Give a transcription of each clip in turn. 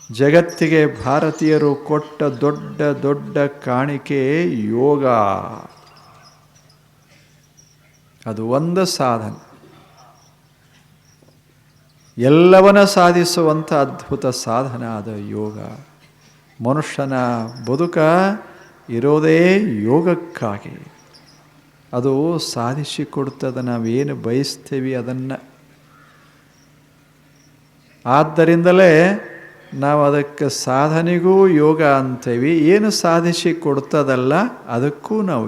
ಜಗತ್ತಿಗೆ ಭಾರತೀಯರು ಕೊಟ್ಟ ದೊಡ್ಡ ದೊಡ್ಡ ಕಾಣಿಕೆ ಯೋಗ. ಅದು ಒಂದು ಸಾಧನೆ, ಎಲ್ಲವನ್ನ ಸಾಧಿಸುವಂಥ ಅದ್ಭುತ ಸಾಧನ ಅದು ಯೋಗ. ಮನುಷ್ಯನ ಬದುಕ ಇರೋದೇ ಯೋಗಕ್ಕಾಗಿ. ಅದು ಸಾಧಿಸಿಕೊಡ್ತದೆ ನಾವೇನು ಬಯಸ್ತೇವೆ ಅದನ್ನು. ಆದ್ದರಿಂದಲೇ ನಾವು ಅದಕ್ಕೆ ಸಾಧನೆಗೂ ಯೋಗ ಅಂತೇವೆ. ಏನು ಸಾಧಿಸಿ ಕೊಡ್ತದಲ್ಲ ಅದಕ್ಕೂ ನಾವು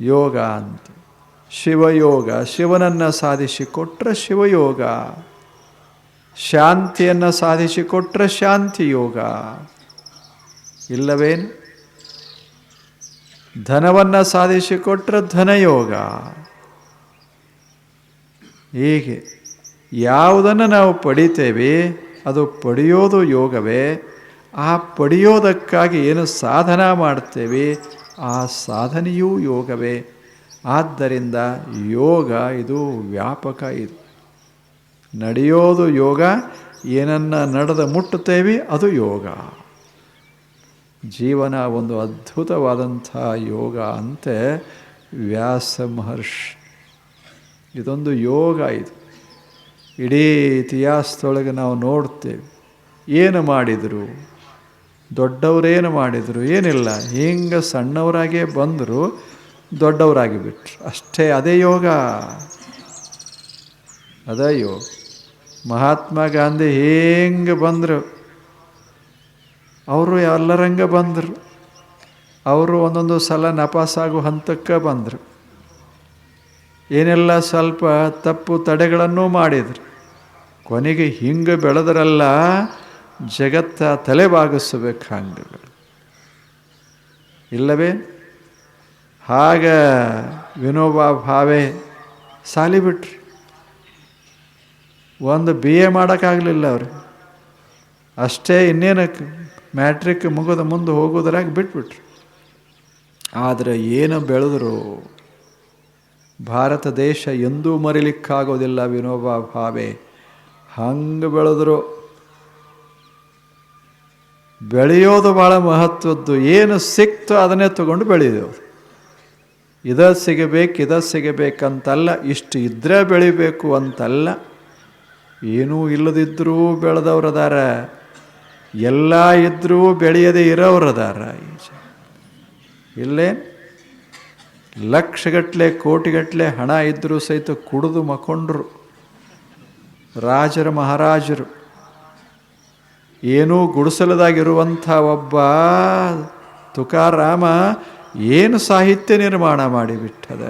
ಯೋಗ ಅಂತ. ಶಿವಯೋಗ, ಶಿವನನ್ನು ಸಾಧಿಸಿಕೊಟ್ರೆ ಶಿವಯೋಗ. ಶಾಂತಿಯನ್ನು ಸಾಧಿಸಿಕೊಟ್ರೆ ಶಾಂತಿ ಯೋಗ. ಇಲ್ಲವೇನು? ಧನವನ್ನು ಸಾಧಿಸಿಕೊಟ್ರೆ ಧನಯೋಗ. ಹೀಗೆ ಯಾವುದನ್ನು ನಾವು ಪಡಿತೇವೆ ಅದು ಪಡೆಯೋದು ಯೋಗವೇ. ಆ ಪಡೆಯೋದಕ್ಕಾಗಿ ಏನು ಸಾಧನ ಮಾಡ್ತೇವೆ ಆ ಸಾಧನೆಯೂ ಯೋಗವೇ. ಆದ್ದರಿಂದ ಯೋಗ ಇದು ವ್ಯಾಪಕ. ಇದು ನಡೆಯೋದು ಯೋಗ, ಏನನ್ನು ನಡೆದು ಮುಟ್ಟುತ್ತೇವೆ ಅದು ಯೋಗ. ಜೀವನ ಒಂದು ಅದ್ಭುತವಾದಂಥ ಯೋಗ ಅಂತೆ ವ್ಯಾಸ ಮಹರ್ಷಿ. ಇದೊಂದು ಯೋಗ. ಇದು ಇಡೀ ಇತಿಹಾಸದೊಳಗೆ ನಾವು ನೋಡ್ತೇವೆ. ಏನು ಮಾಡಿದರು, ದೊಡ್ಡವರೇನು ಮಾಡಿದರು, ಏನಿಲ್ಲ. ಹಿಂಗೆ ಸಣ್ಣವರಾಗೇ ಬಂದರು, ದೊಡ್ಡವರಾಗಿ ಬಿಟ್ರು ಅಷ್ಟೇ. ಅದೇ ಯೋಗ. ಅದೇ ಯೋಗ. ಮಹಾತ್ಮ ಗಾಂಧಿ ಹೆಂಗೆ ಬಂದರು, ಅವರು ಎಲ್ಲರಂಗೆ ಬಂದರು. ಅವರು ಒಂದೊಂದು ಸಲ ನಪಾಸಾಗೋ ಹಂತಕ್ಕೆ ಬಂದರು. ಏನೆಲ್ಲ ಸ್ವಲ್ಪ ತಪ್ಪು ತಡೆಗಳನ್ನು ಮಾಡಿದರು. ಕೊನೆಗೆ ಹಿಂಗೆ ಬೆಳೆದರಲ್ಲ, ಜಗತ್ತ ತಲೆಬಾಗಿಸಬೇಕು ಹಂಗೆ. ಇಲ್ಲವೇ? ಆಗ ವಿನೋಬಾ ಭಾವೆ ಸಾಲಿಬಿಟ್ರು. ಒಂದು BA ಮಾಡೋಕ್ಕಾಗಲಿಲ್ಲ ಅವ್ರಿಗೆ. ಅಷ್ಟೇ, ಇನ್ನೇನಕ್ಕೆ ಮ್ಯಾಟ್ರಿಕ್ ಮುಗಿದ ಮುಂದೆ ಹೋಗೋದ್ರಾಗ ಬಿಟ್ಬಿಟ್ರು. ಆದರೆ ಏನು ಬೆಳೆದರು. ಭಾರತ ದೇಶ ಎಂದೂ ಮರಿಲಿಕ್ಕಾಗೋದಿಲ್ಲ ವಿನೋಬಾ ಭಾವೆ. ಹಂಗೆ ಬೆಳೆದರು. ಬೆಳೆಯೋದು ಭಾಳ ಮಹತ್ವದ್ದು. ಏನು ಸಿಕ್ತೋ ಅದನ್ನೇ ತಗೊಂಡು ಬೆಳೆಯೋದು. ಇದ ಸಿಗಬೇಕಂತಲ್ಲ, ಇಷ್ಟು ಇದ್ದರೆ ಬೆಳಿಬೇಕು ಅಂತಲ್ಲ. ಏನೂ ಇಲ್ಲದಿದ್ದರೂ ಬೆಳೆದವ್ರದಾರ, ಎಲ್ಲ ಇದ್ದರೂ ಬೆಳೆಯದೇ ಇರೋರದಾರ. ಇಲ್ಲೇ ಲಕ್ಷಗಟ್ಟಲೆ ಕೋಟಿಗಟ್ಟಲೆ ಹಣ ಇದ್ದರೂ ಸಹಿತ ಕುಡಿದು ಮಕ್ಕೊಂಡ್ರು ರಾಜರ ಮಹಾರಾಜರು. ಏನೂ ಗುಡಿಸಲದಾಗಿರುವಂಥ ಒಬ್ಬ ತುಕಾರಾಮ ಏನು ಸಾಹಿತ್ಯ ನಿರ್ಮಾಣ ಮಾಡಿಬಿಟ್ಟದ.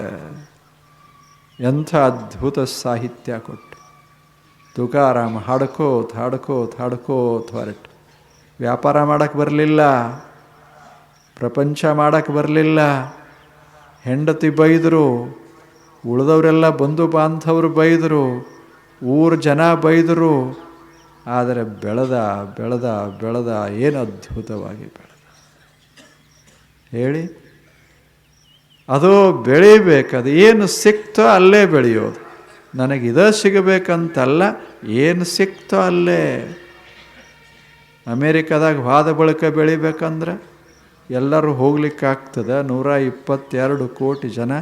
ಎಂಥ ಅದ್ಭುತ ಸಾಹಿತ್ಯ ಕೊಟ್ಟು ತುಕಾರಾಮ ಹಾಡ್ಕೋತ ಹೊರಟು. ವ್ಯಾಪಾರ ಮಾಡೋಕ್ಕೆ ಬರಲಿಲ್ಲ, ಪ್ರಪಂಚ ಮಾಡೋಕ್ಕೆ ಬರಲಿಲ್ಲ. ಹೆಂಡತಿ ಬೈದರು, ಉಳಿದವರೆಲ್ಲ ಬಂಧು ಬಾಂಧವರು ಬೈದರು, ಊರು ಜನ ಬೈದರು. ಆದರೆ ಬೆಳೆದ ಏನು ಅದ್ಭುತವಾಗಿ ಬೆಳೆದ ಹೇಳಿ. ಅದು ಬೆಳಿಬೇಕದು. ಏನು ಸಿಕ್ತೋ ಅಲ್ಲೇ ಬೆಳೆಯೋದು. ನನಗಿದ ಸಿಗಬೇಕಂತಲ್ಲ, ಏನು ಸಿಕ್ತೋ ಅಲ್ಲೇ. ಅಮೇರಿಕಾದಾಗ ಹೋದ ಬಳಿಕ ಬೆಳಿಬೇಕಂದ್ರೆ ಎಲ್ಲರೂ ಹೋಗ್ಲಿಕ್ಕಾಗ್ತದೆ. 122 ಕೋಟಿ ಜನ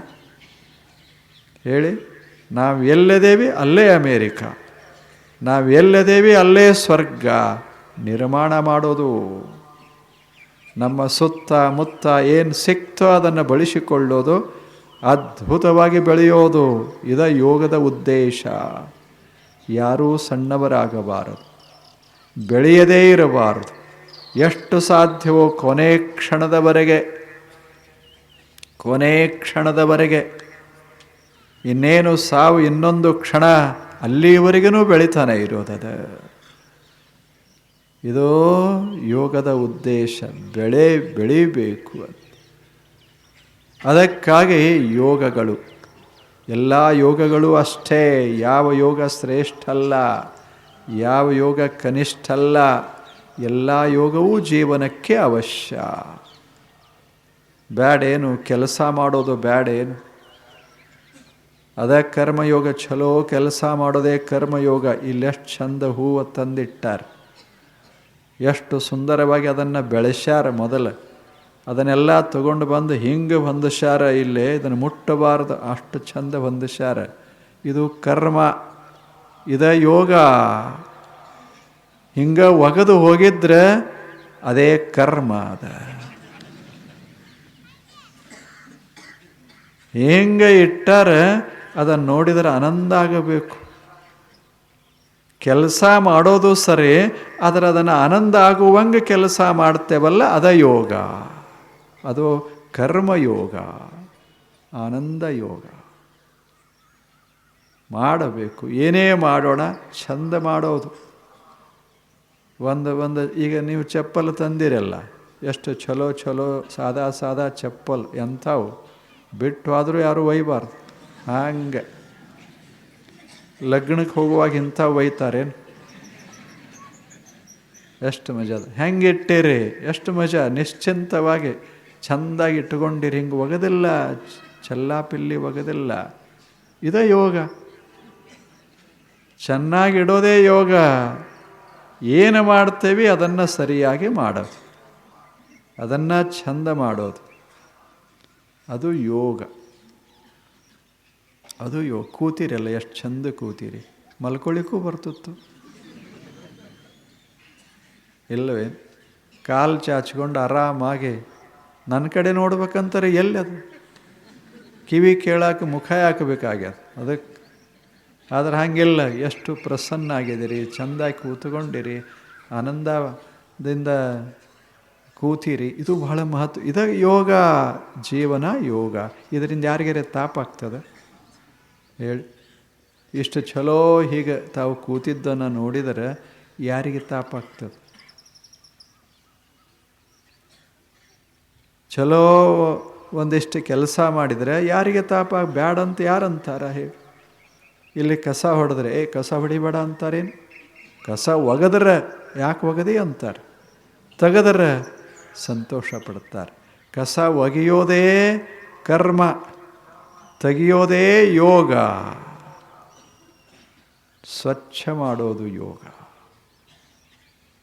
ಹೇಳಿ. ನಾವು ಎಲ್ಲದೇವಿ ಅಲ್ಲೇ ಅಮೇರಿಕಾ, ನಾವು ಎಲ್ಲದೇವಿ ಅಲ್ಲೇ ಸ್ವರ್ಗ ನಿರ್ಮಾಣ ಮಾಡೋದು. ನಮ್ಮ ಸುತ್ತ ಮುತ್ತ ಏನು ಸಿಕ್ತೋ ಅದನ್ನು ಬಳಸಿಕೊಳ್ಳೋದು, ಅದ್ಭುತವಾಗಿ ಬೆಳೆಯೋದು. ಇದ ಯೋಗದ ಉದ್ದೇಶ. ಯಾರೂ ಸಣ್ಣವರಾಗಬಾರದು, ಬೆಳೆಯದೇ ಇರಬಾರದು. ಎಷ್ಟು ಸಾಧ್ಯವೋ ಕೊನೆ ಕ್ಷಣದವರೆಗೆ. ಇನ್ನೇನು ಸಾವು, ಇನ್ನೊಂದು ಕ್ಷಣ, ಅಲ್ಲಿವರೆಗೂ ಬೆಳಿತಾನೆ ಇರೋದದ. ಇದು ಯೋಗದ ಉದ್ದೇಶ. ಬೆಳಿಬೇಕು. ಅದಕ್ಕಾಗಿ ಯೋಗಗಳು, ಎಲ್ಲ ಯೋಗಗಳು ಅಷ್ಟೇ. ಯಾವ ಯೋಗ ಶ್ರೇಷ್ಠ ಅಲ್ಲ, ಯಾವ ಯೋಗ ಕನಿಷ್ಠ ಅಲ್ಲ. ಎಲ್ಲ ಯೋಗವೂ ಜೀವನಕ್ಕೆ ಅವಶ್ಯ. ಬ್ಯಾಡೇನು ಕೆಲಸ ಮಾಡೋದು, ಬ್ಯಾಡೇನು ಅದ ಕರ್ಮಯೋಗ. ಚಲೋ ಕೆಲಸ ಮಾಡೋದೇ ಕರ್ಮಯೋಗ. ಇಲ್ಲೆಷ್ಟು ಚಂದ ಹೂವು ತಂದಿಟ್ಟಾರೆ. ಎಷ್ಟು ಸುಂದರವಾಗಿ ಅದನ್ನು ಬೆಳೆಸ್ಯಾರ. ಮೊದಲು ಅದನ್ನೆಲ್ಲ ತಗೊಂಡು ಬಂದು ಹಿಂಗೆ ಹೊಂದಿಸ್ಯಾರ. ಇಲ್ಲೇ ಇದನ್ನು ಮುಟ್ಟಬಾರ್ದು, ಅಷ್ಟು ಚಂದ ಹೊಂದಿಸ್ಯಾರ. ಇದು ಕರ್ಮ, ಇದ ಯೋಗ. ಹಿಂಗೆ ಒಗೆದು ಹೋಗಿದ್ರೆ ಅದೇ ಕರ್ಮ. ಅದ ಹೆಂಗೆ ಇಟ್ಟಾರೆ ಅದನ್ನು ನೋಡಿದರೆ ಆನಂದ ಆಗಬೇಕು. ಕೆಲಸ ಮಾಡೋದು ಸರಿ, ಆದರೆ ಅದನ್ನು ಆನಂದ ಆಗುವಂಗೆ ಕೆಲಸ ಮಾಡ್ತೇವಲ್ಲ, ಅದ ಯೋಗ. ಅದು ಕರ್ಮಯೋಗ, ಆನಂದ ಯೋಗ. ಮಾಡಬೇಕು, ಏನೇ ಮಾಡೋಣ ಚಂದ ಮಾಡೋದು. ಒಂದು ಈಗ ನೀವು ಚಪ್ಪಲ್ ತಂದಿರಲ್ಲ, ಎಷ್ಟು ಚಲೋ ಚಲೋ ಸಾದಾ ಚಪ್ಪಲ್, ಎಂಥವು ಬಿಟ್ಟು ಆದರೂ ಯಾರೂ ಒಯ್ಯಬಾರ್ದು. ಹಂಗೆ ಲಗ್ನಕ್ಕೆ ಹೋಗುವಾಗ ಇಂಥವು ಒಯ್ತಾರೇನು? ಎಷ್ಟು ಮಜಾ ಅದು. ಹೆಂಗೆ ಇಟ್ಟಿರಿ, ಎಷ್ಟು ಮಜಾ. ನಿಶ್ಚಿಂತವಾಗಿ ಚೆಂದಾಗಿ ಇಟ್ಕೊಂಡಿರಿ. ಹಿಂಗೆ ಒಗದಿಲ್ಲ, ಚೆಲ್ಲಾಪಿಲ್ಲಿ ಒಗದಿಲ್ಲ. ಇದೇ ಯೋಗ. ಚೆನ್ನಾಗಿಡೋದೇ ಯೋಗ. ಏನು ಮಾಡ್ತೇವೆ ಅದನ್ನು ಸರಿಯಾಗಿ ಮಾಡೋದು, ಅದನ್ನು ಚಂದ ಮಾಡೋದು, ಅದು ಯೋಗ. ಅದು ಯೋಗ. ಕೂತೀರಲ್ಲ, ಎಷ್ಟು ಚಂದ ಕೂತೀರಿ. ಮಲ್ಕೊಳ್ಳಿಕ್ಕೂ ಬರ್ತಿತ್ತು ಇಲ್ಲವೇ? ಕಾಲು ಚಾಚ್ಕೊಂಡು ಆರಾಮಾಗಿ ನನ್ನ ಕಡೆ ನೋಡ್ಬೇಕಂತಾರೆ. ಎಲ್ಲದು ಕಿವಿ ಕೇಳಕ್ಕೆ ಮುಖ ಹಾಕಬೇಕಾಗ್ಯದ ಅದಕ್ಕೆ. ಆದರೆ ಹಾಗಿಲ್ಲ, ಎಷ್ಟು ಪ್ರಸನ್ನ ಆಗಿದ್ದೀರಿ, ಚೆಂದಾಗಿ ಕೂತ್ಕೊಂಡಿರಿ, ಆನಂದದಿಂದ ಕೂತೀರಿ. ಇದು ಬಹಳ ಮಹತ್ವ. ಇದು ಯೋಗ, ಜೀವನ ಯೋಗ. ಇದರಿಂದ ಯಾರಿಗಾರೆ ತಾಪ ಆಗ್ತದೆ ಹೇಳಿ? ಇಷ್ಟು ಚಲೋ ಹೀಗೆ ತಾವು ಕೂತಿದ್ದನ್ನು ನೋಡಿದರೆ ಯಾರಿಗೆ ತಾಪ ಆಗ್ತದೆ? ಚಲೋ ಒಂದಿಷ್ಟು ಕೆಲಸ ಮಾಡಿದರೆ ಯಾರಿಗೆ ತಾಪ? ಬ್ಯಾಡಂತ ಯಾರಂತಾರ ಹೇಳಿ? ಇಲ್ಲಿ ಕಸ ಹೊಡೆದ್ರೆ ಕಸ ಹೊಡಿಬೇಡ ಅಂತಾರೇನು? ಕಸ ಒಗೆದ್ರೆ ಯಾಕೆ ಒಗದಿ ಅಂತಾರೆ, ತೆಗೆದ್ರೆ ಸಂತೋಷ ಪಡ್ತಾರೆ. ಕಸ ಒಗೆಯೋದೇ ಕರ್ಮ, ತೆಗೆಯೋದೇ ಯೋಗ. ಸ್ವಚ್ಛ ಮಾಡೋದು ಯೋಗ.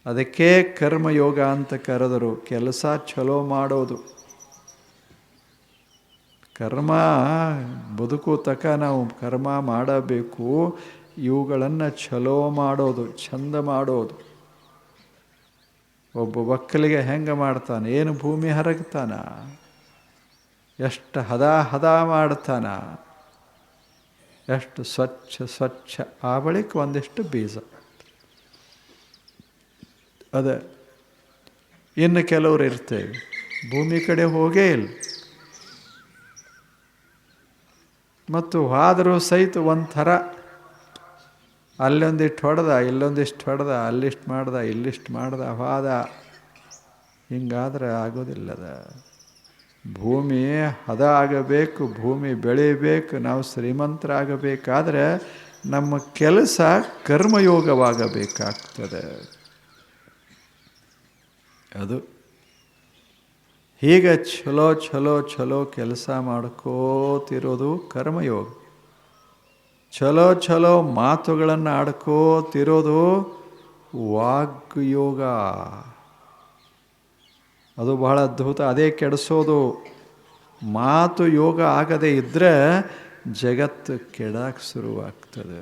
ಅದಕ್ಕೆ ಕರ್ಮಯೋಗ ಅಂತ ಕರೆದರು. ಕೆಲಸ ಚಲೋ ಮಾಡೋದು. ಕರ್ಮ ಬದುಕು ತಕ ನಾವು ಕರ್ಮ ಮಾಡಬೇಕು. ಇವುಗಳನ್ನು ಚಲೋ ಮಾಡೋದು, ಚಂದ ಮಾಡೋದು. ಒಬ್ಬ ಒಕ್ಕಲಿಗೆ ಹೆಂಗೆ ಮಾಡ್ತಾನೆ? ಏನು ಭೂಮಿ ಹರಗ್ತಾನ, ಎಷ್ಟು ಹದ ಮಾಡ್ತಾನ, ಎಷ್ಟು ಸ್ವಚ್ಛ. ಆ ಬಳಿಕ ಒಂದಿಷ್ಟು ಬೀಜ. ಅದ ಇನ್ನು ಕೆಲವರು ಇರ್ತೇವೆ ಭೂಮಿ ಕಡೆ ಹೋಗೇ ಇಲ್ಲ, ಮತ್ತು ಆದರೂ ಸಹಿತ ಒಂಥರ ಅಲ್ಲೊಂದಿಷ್ಟು ಹೊಡೆದ, ಇಲ್ಲೊಂದಿಷ್ಟು ಹೊಡೆದ, ಅಲ್ಲಿಷ್ಟು ಮಾಡ್ದ, ಇಲ್ಲಿಷ್ಟು ಮಾಡ್ದ, ಹೋದ. ಹಿಂಗಾದ್ರೆ ಆಗೋದಿಲ್ಲದ. ಭೂಮಿ ಹದ ಆಗಬೇಕು, ಭೂಮಿ ಬೆಳೀಬೇಕು. ನಾವು ಶ್ರೀಮಂತರಾಗಬೇಕಾದ್ರೆ ನಮ್ಮ ಕೆಲಸ ಕರ್ಮಯೋಗವಾಗಬೇಕಾಗ್ತದೆ. ಅದು ಹೀಗೆ ಚಲೋ ಕೆಲಸ ಮಾಡ್ಕೋತಿರೋದು ಕರ್ಮಯೋಗ. ಚಲೋ ಮಾತುಗಳನ್ನು ಆಡ್ಕೋತಿರೋದು ವಾಗ್ಯೋಗ. ಅದು ಬಹಳ ಅದ್ಭುತ. ಅದೇ ಕೆಡಿಸೋದು. ಮಾತು ಯೋಗ ಆಗದೇ ಇದ್ದರೆ ಜಗತ್ತು ಕೆಡಕ್ಕೆ ಶುರುವಾಗ್ತದೆ.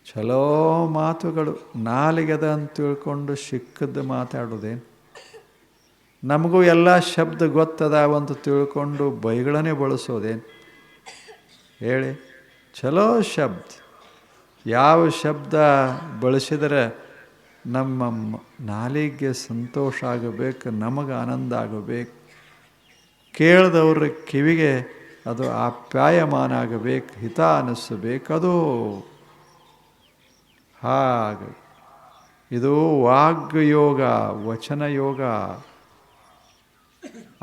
ಚಲೋ ಮಾತುಗಳು, ನಾಲಿಗೆದ ಅಂತ ತಿಳ್ಕೊಂಡು ಸಿಕ್ಕದ್ದು ಮಾತಾಡೋದೇನು? ನಮಗೂ ಎಲ್ಲ ಶಬ್ದ ಗೊತ್ತದಾವಂತ ತಿಳ್ಕೊಂಡು ಬೈಗಳನ್ನೇ ಬಳಸೋದೇನು ಹೇಳಿ? ಚಲೋ ಶಬ್ದ, ಯಾವ ಶಬ್ದ ಬಳಸಿದರೆ ನಮ್ಮ ನಾಲಿಗೆ ಸಂತೋಷ ಆಗಬೇಕು, ನಮಗೆ ಆನಂದ ಆಗಬೇಕು, ಕೇಳಿದವ್ರ ಕಿವಿಗೆ ಅದು ಆಪ್ಯಾಯಮಾನ ಆಗಬೇಕು, ಹಿತ ಅನ್ನಿಸಬೇಕು. ಅದು ಹಾಗೆ ಇದು ವಾಗ್ಯೋಗ, ವಚನ ಯೋಗ.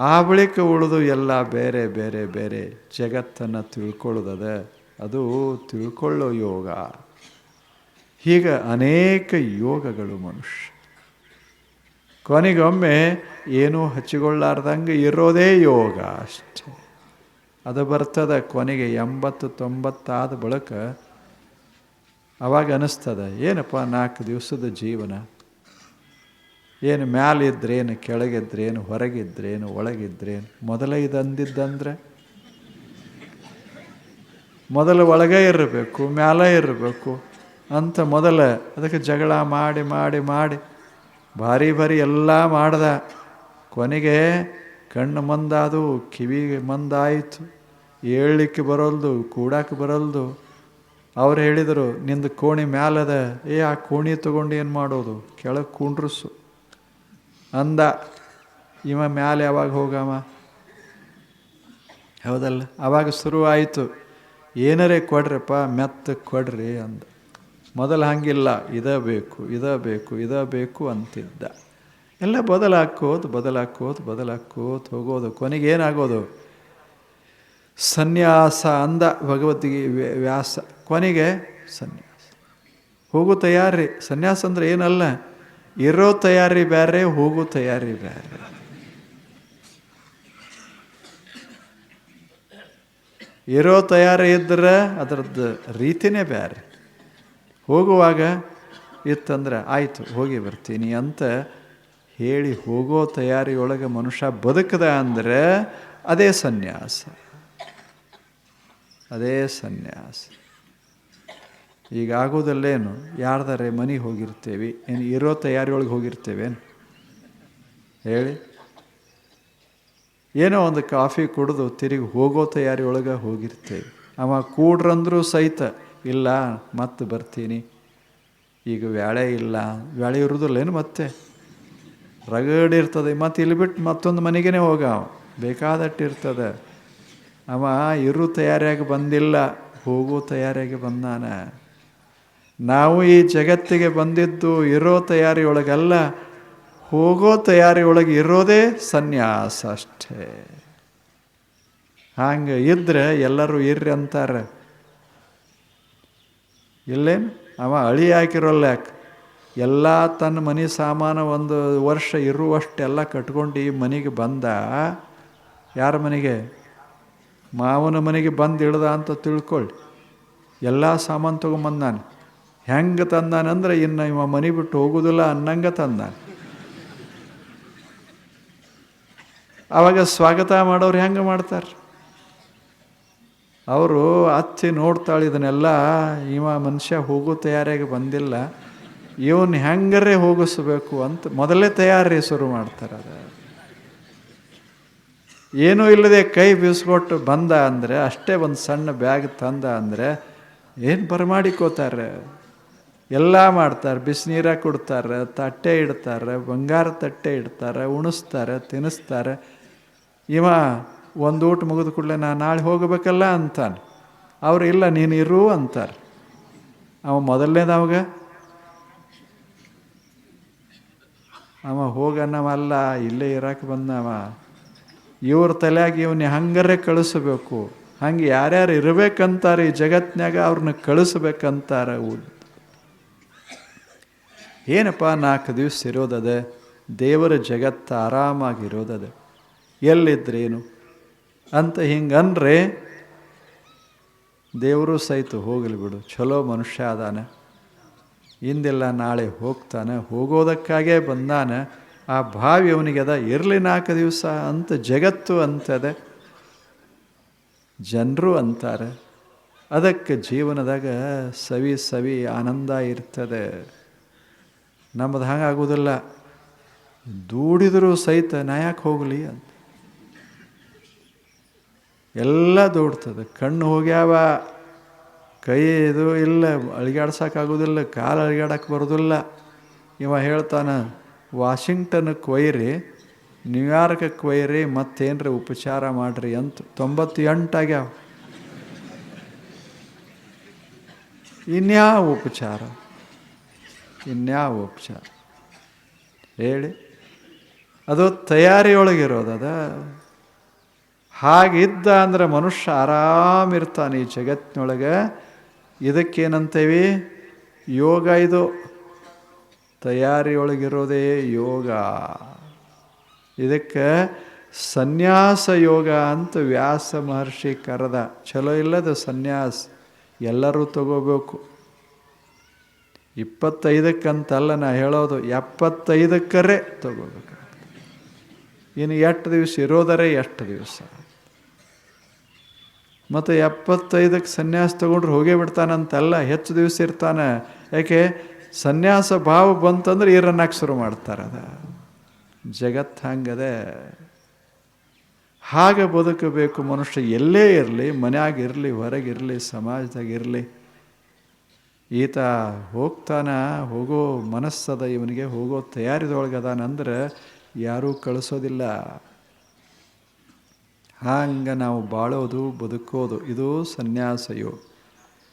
ಆ ಬಳಿಕ ಉಳಿದು ಎಲ್ಲ ಬೇರೆ ಬೇರೆ ಬೇರೆ ಜಗತ್ತನ್ನು ತಿಳ್ಕೊಳ್ಳೋದದ, ಅದು ತಿಳ್ಕೊಳ್ಳೋ ಯೋಗ. ಹೀಗೆ ಅನೇಕ ಯೋಗಗಳು ಮನುಷ್ಯ. ಕೊನೆಗೊಮ್ಮೆ ಏನೂ ಹಚ್ಚಿಕೊಳ್ಳಾರ್ದಂಗೆ ಇರೋದೇ ಯೋಗ ಅಷ್ಟೇ. ಅದು ಬರ್ತದೆ ಕೊನೆಗೆ 80-90 ಆದ ಬಳಿಕ. ಅವಾಗ ಅನ್ನಿಸ್ತದೆ, ಏನಪ್ಪ 4 ದಿವಸದ ಜೀವನ, ಏನು ಮ್ಯಾಲಿದ್ರೇನು, ಕೆಳಗಿದ್ರೇನು, ಹೊರಗಿದ್ರೇನು, ಒಳಗಿದ್ರೇನು? ಮೊದಲೇ ಇದು ಅಂದಿದ್ದಂದ್ರೆ ಮೊದಲು ಒಳಗೆ ಇರಬೇಕು, ಮ್ಯಾಲೆ ಇರಬೇಕು ಅಂತ ಮೊದಲ ಅದಕ್ಕೆ ಜಗಳ ಮಾಡಿ ಮಾಡಿ ಮಾಡಿ ಭಾರಿ ಭಾರಿ ಎಲ್ಲ ಮಾಡ್ದ. ಕೊನೆಗೆ ಕಣ್ಣು ಮಂದಾದು, ಕಿವಿಗೆ ಮಂದಾಯಿತು, ಏಳಲಿಕ್ಕೆ ಬರೋಲ್ದು, ಕೂಡಕ್ಕೆ ಬರೋಲ್ದು. ಅವ್ರು ಹೇಳಿದರು, ನಿಂದು ಕೋಣಿ ಮ್ಯಾಲದ. ಆ ಕೋಣಿ ತೊಗೊಂಡು ಏನು ಮಾಡೋದು, ಕೆಳಗೆ ಕುಂಡ್ರಸು ಅಂದ. ಇವ ಮ್ಯಾಲೆ ಯಾವಾಗ ಹೋಗವ? ಹೌದಲ್ಲ? ಆವಾಗ ಶುರುವಾಯಿತು, ಏನರೇ ಕೊಡ್ರಪ್ಪ, ಮೆತ್ತ ಕೊಡ್ರಿ ಅಂದ. ಮೊದಲು ಹಂಗಿಲ್ಲ, ಇದೇ ಬೇಕು, ಇದೇ ಬೇಕು, ಇದೇ ಬೇಕು ಅಂತಿದ್ದ. ಎಲ್ಲ ಬದಲಾಕೋತ ಹೋಗೋದು. ಕೊನೆಗೆ ಏನಾಗೋದು? ಸನ್ಯಾಸ ಅಂದ ಭಗವದ್ಗೀತೆ ವ್ಯಾಸ. ಕೊನೆಗೆ ಸನ್ಯಾಸ, ಹೋಗೋ ತಯಾರಿ. ಸನ್ಯಾಸ ಅಂದರೆ ಏನಲ್ಲ, ಇರೋ ತಯಾರಿ ಬೇರೆ, ಹೋಗೋ ತಯಾರಿ ಬೇರೆ. ಇರೋ ತಯಾರಿ ಇದ್ದರೆ ಅದರದ್ದು ರೀತಿನೇ ಬೇರೆ. ಹೋಗುವಾಗ ಇತ್ತಂದ್ರೆ ಆಯಿತು ಹೋಗಿ ಬರ್ತೀನಿ ಅಂತ ಹೇಳಿ ಹೋಗೋ ತಯಾರಿಯೊಳಗೆ ಮನುಷ್ಯ ಬದುಕದ ಅಂದರೆ ಅದೇ ಸನ್ಯಾಸ, ಅದೇ ಸನ್ಯಾಸ. ಈಗ ಆಗೋದಲ್ಲೇನು, ಯಾರ್ದಾರೆ ಮನೆಗೆ ಹೋಗಿರ್ತೇವೆ, ಏನು ಇರೋ ತಯಾರಿಯೊಳಗೆ ಹೋಗಿರ್ತೇವೇನು ಹೇಳಿ? ಏನೋ ಒಂದು ಕಾಫಿ ಕುಡಿದು ತಿರುಗಿ ಹೋಗೋ ತಯಾರಿಯೊಳಗೆ ಹೋಗಿರ್ತೇವೆ. ಅವ ಕೂಡ್ರಂದ್ರೂ ಸಹಿತ ಇಲ್ಲ ಮತ್ತೆ ಬರ್ತೀನಿ, ಈಗ ವ್ಯಾಳೆ ಇಲ್ಲ, ವ್ಯಾಳೆ ಇರೋದಿಲ್ಲೇನು, ಮತ್ತೆ ರಗಡಿರ್ತದೆ. ಮತ್ತು ಇಲ್ಲಿ ಬಿಟ್ಟು ಮತ್ತೊಂದು ಮನೆಗೇ ಹೋಗ, ಬೇಕಾದಟ್ಟಿರ್ತದೆ. ಅವ ಇರೋ ತಯಾರಿಯಾಗಿ ಬಂದಿಲ್ಲ, ಹೋಗೋ ತಯಾರಿಯಾಗಿ ಬಂದಾನ. ನಾವು ಈ ಜಗತ್ತಿಗೆ ಬಂದಿದ್ದು ಇರೋ ತಯಾರಿಯೊಳಗಲ್ಲ, ಹೋಗೋ ತಯಾರಿಯೊಳಗೆ ಇರೋದೇ ಸನ್ಯಾಸ ಅಷ್ಟೇ. ಹಂಗೆ ಇದ್ರೆ ಎಲ್ಲರೂ ಇರ್ರಿ ಅಂತಾರೆ. ಇಲ್ಲೇನು ಅವ ಅಳಿ ಹಾಕಿರೋಲ್ಲ, ಯಾಕೆ ಎಲ್ಲ ತನ್ನ ಮನೆ ಸಾಮಾನು ಒಂದು ವರ್ಷ ಇರುವಷ್ಟೆಲ್ಲ ಕಟ್ಕೊಂಡು ಈ ಮನೆಗೆ ಬಂದ. ಯಾರ ಮನೆಗೆ? ಮಾವನ ಮನೆಗೆ ಬಂದು ಇಳ್ದ ಅಂತ ತಿಳ್ಕೊಳ್ಳಿ. ಎಲ್ಲ ಸಾಮಾನು ತೊಗೊಂಬಂದಾನೆ. ಹೆಂಗೆ ತಂದಾನಂದ್ರೆ ಇನ್ನು ಇವ ಮನೆ ಬಿಟ್ಟು ಹೋಗೋದಿಲ್ಲ ಅನ್ನಂಗೆ ತಂದಾನೆ. ಆವಾಗ ಸ್ವಾಗತ ಮಾಡೋರು ಹೆಂಗೆ ಮಾಡ್ತಾರೆ? ಅವರು ಅಚ್ಚಿ ನೋಡ್ತಾಳೆ ಇದನ್ನೆಲ್ಲ, ಇವ ಮನುಷ್ಯ ಹೋಗೋ ತಯಾರಿಯಾಗಿ ಬಂದಿಲ್ಲ, ಇವನು ಹೆಂಗರೇ ಹೋಗಿಸ್ಬೇಕು ಅಂತ ಮೊದಲೇ ತಯಾರಿ ಶುರು ಮಾಡ್ತಾರೆ. ಅದು ಏನೂ ಇಲ್ಲದೆ ಕೈ ಬೀಸ್ಕೊಟ್ಟು ಬಂದ ಅಂದರೆ, ಅಷ್ಟೇ ಒಂದು ಸಣ್ಣ ಬ್ಯಾಗ್ ತಂದ ಅಂದರೆ ಏನು ಬರಮಾಡಿಕೋತಾರೆ, ಎಲ್ಲ ಮಾಡ್ತಾರೆ. ಬಿಸಿನೀರ ಕೊಡ್ತಾರೆ, ತಟ್ಟೆ ಇಡ್ತಾರೆ, ಬಂಗಾರ ತಟ್ಟೆ ಇಡ್ತಾರೆ, ಉಣಿಸ್ತಾರೆ, ತಿನ್ನಿಸ್ತಾರೆ. ಇವ ಒಂದು ಊಟ ಮುಗಿದ ಕೂಡಲೇ ನಾನು ನಾಳೆ ಹೋಗಬೇಕಲ್ಲ ಅಂತಾನೆ. ಅವರು ಇಲ್ಲ ನೀನು ಇರು ಅಂತಾರೆ. ಅವ ಮೊದಲನೇದವಾಗ ಅವ ಹೋಗನವಲ್ಲ, ಇಲ್ಲೇ ಇರಕ್ಕೆ ಬಂದವ. ಇವ್ರ ತಲೆಯಾಗಿ ಇವನ್ನ ಹಂಗರೇ ಕಳಿಸ್ಬೇಕು. ಹಂಗೆ ಯಾರ್ಯಾರು ಇರಬೇಕಂತಾರೆ ಈ ಜಗತ್ತಿನಾಗ ಅವ್ರನ್ನ ಕಳಿಸ್ಬೇಕಂತಾರೆ. ಏನಪ್ಪ 4 ದಿವಸ ಇರೋದದ, ದೇವರ ಜಗತ್ತು ಆರಾಮಾಗಿರೋದದ, ಎಲ್ಲಿದ್ರೇನು ಅಂತ ಹಿಂಗನ್ರೆ ದೇವರು ಸಹಿತ ಹೋಗಲಿ ಬಿಡು, ಚಲೋ ಮನುಷ್ಯ ಅದಾನ, ಇಂದೆಲ್ಲ ನಾಳೆ ಹೋಗ್ತಾನೆ, ಹೋಗೋದಕ್ಕಾಗೇ ಬಂದಾನ, ಆ ಭಾವಿ ಅವನಿಗೆ ಅದ, ಇರಲಿ 4 ದಿವಸ ಅಂತ ಜಗತ್ತು ಅಂತದೆ, ಜನರು ಅಂತಾರೆ. ಅದಕ್ಕೆ ಜೀವನದಾಗ ಸವಿ ಸವಿ ಆನಂದ ಇರ್ತದೆ. ನಮ್ಮದು ಹಾಗಾಗೋದಿಲ್ಲ. ದೂಡಿದರೂ ಸಹಿತ ನಾ ಯಾಕೆ ಹೋಗಲಿ ಅಂತ ಎಲ್ಲ ದೂಡ್ತದೆ. ಕಣ್ಣು ಹೋಗ್ಯಾವ, ಕೈ ಇದು ಇಲ್ಲ, ಅಳಿಗಾಡ್ಸೋಕ್ಕಾಗೋದಿಲ್ಲ, ಕಾಲು ಅಳಿಗಾಡಕ್ಕೆ ಬರೋದಿಲ್ಲ. ಇವ ಹೇಳ್ತಾನೆ, ವಾಷಿಂಗ್ಟನ್ಕ್ಕೆ ಒಯ್ಯಿರಿ, ನ್ಯೂಯಾರ್ಕಕ್ಕೆ ಒಯ್ಯಿರಿ, ಮತ್ತೇನ್ರಿ ಉಪಚಾರ ಮಾಡಿರಿ ಅಂತ. 98 ಆಗ್ಯಾವ. ಇನ್ಯಾವ ಉಪಚಾರ ಹೇಳಿ? ಅದು ತಯಾರಿಯೊಳಗಿರೋದದ. ಹಾಗಿದ್ದ ಅಂದ್ರೆ ಮನುಷ್ಯ ಆರಾಮಿರ್ತಾನೆ ಈ ಜಗತ್ತಿನೊಳಗೆ. ಇದಕ್ಕೇನಂತೇವಿ? ಯೋಗ. ಇದು ತಯಾರಿಯೊಳಗಿರೋದೇ ಯೋಗ. ಇದಕ್ಕೆ ಸನ್ಯಾಸ ಯೋಗ ಅಂತ ವ್ಯಾಸ ಮಹರ್ಷಿ ಕರೆದ. ಚಲೋ ಇಲ್ಲದ ಸನ್ಯಾಸ ಎಲ್ಲರೂ ತಗೋಬೇಕು. 25ಕ್ಕಂತಲ್ಲ ನಾ ಹೇಳೋದು, 75ಕ್ಕರೇ ತಗೋಬೇಕು. ಇನ್ನು ಎಷ್ಟು ದಿವಸ ಇರೋದರೇ ಎಷ್ಟು ದಿವಸ. ಮತ್ತು 75ಕ್ಕೆ ಸನ್ಯಾಸ ತೊಗೊಂಡ್ರೆ ಹೋಗೇ ಬಿಡ್ತಾನಂತಲ್ಲ, ಹೆಚ್ಚು ದಿವಸ ಇರ್ತಾನೆ. ಯಾಕೆ? ಸನ್ಯಾಸ ಭಾವ ಬಂತಂದ್ರೆ ಈರನ್ನಕ್ಕೆ ಶುರು ಮಾಡ್ತಾರೆ. ಅದ ಜಗತ್ತು ಹಂಗದೆ. ಹಾಗೆ ಬದುಕಬೇಕು ಮನುಷ್ಯ. ಎಲ್ಲೇ ಇರಲಿ, ಮನ್ಯಾಗಿರಲಿ, ಹೊರಗಿರಲಿ, ಸಮಾಜದಾಗಿರಲಿ. ಈತ ಹೋಗೋ ಮನಸ್ಸದ ಇವನಿಗೆ, ಹೋಗೋ ತಯಾರಿದೊಳಗದಾನಂದ್ರೆ ಯಾರೂ ಕಳಿಸೋದಿಲ್ಲ. ಹಂಗೆ ನಾವು ಬಾಳೋದು, ಬದುಕೋದು, ಇದು ಸನ್ಯಾಸ ಯೋಗ.